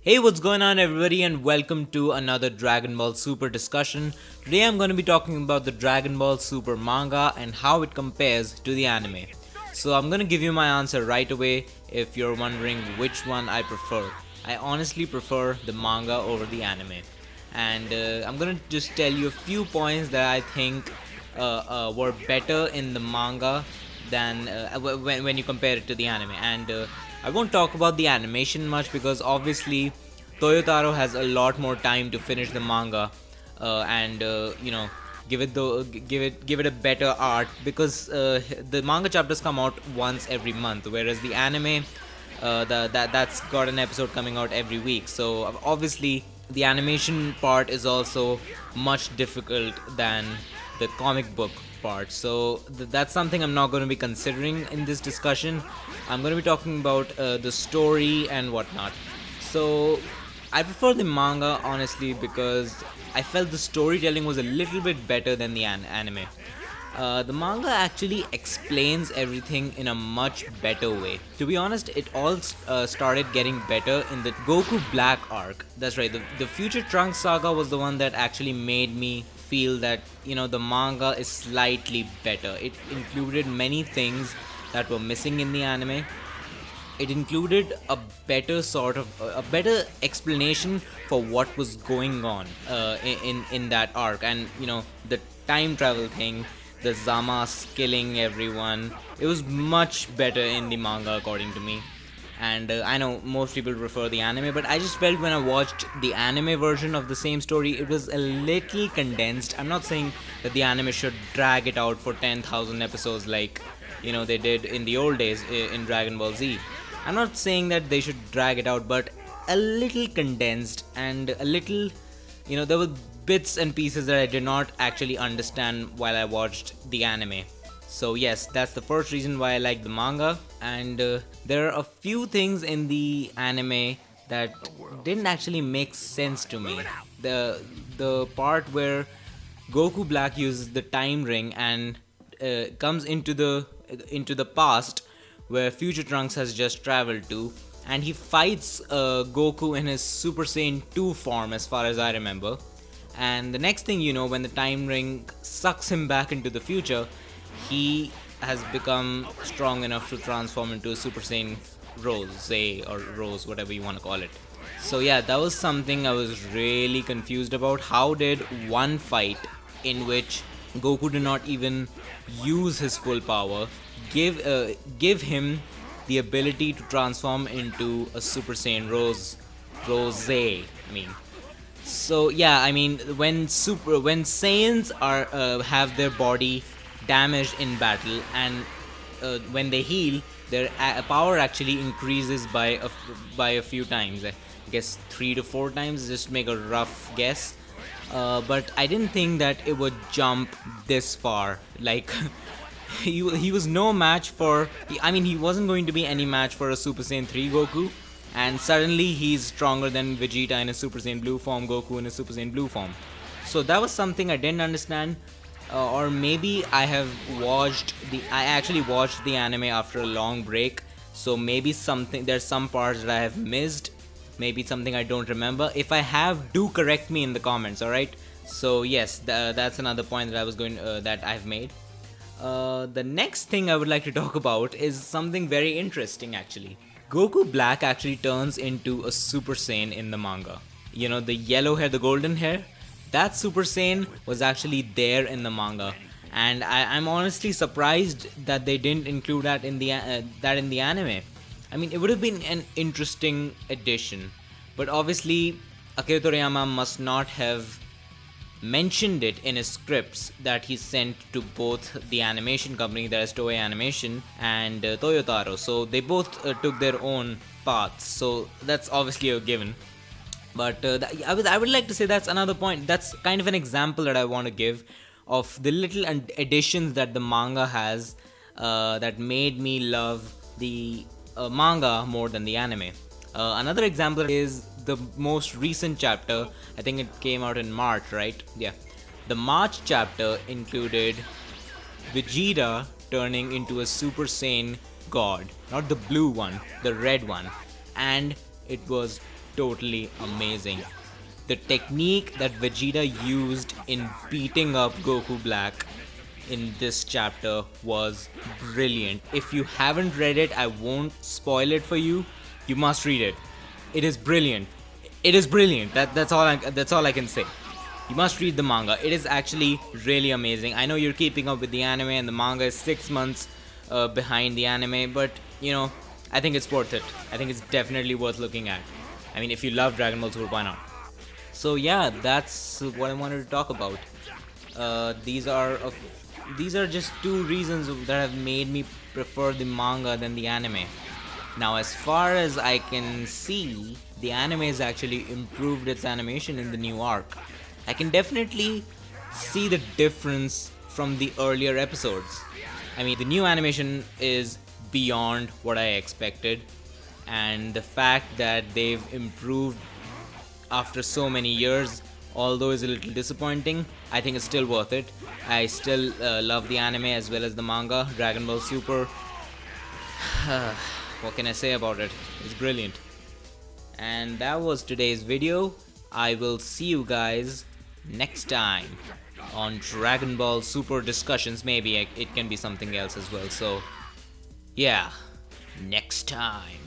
Hey, what's going on, everybody, and welcome to another Dragon Ball Super discussion. Today I'm going to be talking about the Dragon Ball Super manga and how it compares to the anime. So I'm going to give you my answer right away if you're wondering which one I prefer. I honestly prefer the manga over the anime. And I'm going to just tell you a few points that I think were better in the manga than when you compare it to the anime. And I won't talk about the animation much because obviously Toyotarou has a lot more time to finish the manga and give it a better art because the manga chapters come out once every month, whereas the anime that's got an episode coming out every week. So obviously the animation part is also much difficult than the comic book part. So that's something I'm not going to be considering in this discussion. I'm going to be talking about the story and whatnot. So I prefer the manga honestly because I felt the storytelling was a little bit better than the anime. The manga actually explains everything in a much better way. To be honest, it all started getting better in the Goku Black arc. That's right, the Future Trunks saga was the one that actually made me feel that the manga is slightly better. It included many things that were missing in the anime. It included a better sort of a better explanation for what was going on in that arc, and the time travel thing, the Zamas killing everyone. It was much better in the manga according to me. And I know most people prefer the anime, but I just felt when I watched the anime version of the same story, it was a little condensed. I'm not saying that the anime should drag it out for 10,000 episodes like they did in the old days in Dragon Ball Z. I'm not saying that they should drag it out, but a little condensed and a little, there were bits and pieces that I did not actually understand while I watched the anime. So yes, that's the first reason why I like the manga. And there are a few things in the anime that didn't actually make sense to me. The part where Goku Black uses the time ring and comes into the past where Future Trunks has just traveled to, and he fights Goku in his Super Saiyan 2 form, as far as I remember. And the next thing you know, when the time ring sucks him back into the future, he has become strong enough to transform into a Super Saiyan Rose, whatever you want to call it. So yeah, that was something I was really confused about. How did one fight in which Goku did not even use his full power give him the ability to transform into a Super Saiyan Rose? So yeah, when Saiyans have their body damaged in battle, and when they heal, their power actually increases by a few times. I guess 3 to 4 times. Just make a rough guess. But I didn't think that it would jump this far. Like he was no match for. He wasn't going to be any match for a Super Saiyan 3 Goku. And suddenly he's stronger than Vegeta in a Super Saiyan Blue form, Goku in a Super Saiyan Blue form. So that was something I didn't understand. Or maybe I actually watched the anime after a long break. So maybe there's some parts that I have missed. Maybe it's something I don't remember. If I have, do correct me in the comments, alright? So yes, that's another point that I've made. The next thing I would like to talk about is something very interesting actually. Goku Black actually turns into a Super Saiyan in the manga. The yellow hair, the golden hair, that Super Saiyan was actually there in the manga. And I'm honestly surprised that they didn't include that in the anime. It would have been an interesting addition. But obviously, Akira Toriyama must not have mentioned it in his scripts that he sent to both the animation company, that is Toei Animation, and Toyotarou. So they both took their own paths. So that's obviously a given. But I would like to say that's another point. That's kind of an example that I want to give of the little additions that the manga has that made me love the manga more than the anime. Another example is the most recent chapter. I think it came out in March, right? Yeah. The March chapter included Vegeta turning into a Super Saiyan God. Not the blue one, the red one. And it was totally amazing. The technique that Vegeta used in beating up Goku Black in this chapter was brilliant. If you haven't read it, I won't spoil it for you. You must read it. It is brilliant. It is brilliant. That's all I can say. You must read the manga. It is actually really amazing. I know you're keeping up with the anime, and the manga is 6 months behind the anime, but you know, I think it's worth it. I think it's definitely worth looking at. I mean, if you love Dragon Ball Super, why not? So yeah, that's what I wanted to talk about. These are just two reasons that have made me prefer the manga than the anime. Now, as far as I can see, the anime has actually improved its animation in the new arc. I can definitely see the difference from the earlier episodes. I mean, the new animation is beyond what I expected, and the fact that they've improved after so many years, although is a little disappointing, I think it's still worth it. I still love the anime as well as the manga. Dragon Ball Super, what can I say about it? It's brilliant. And that was today's video. I will see you guys next time on Dragon Ball Super discussions. Maybe it can be something else as well. So yeah, next time.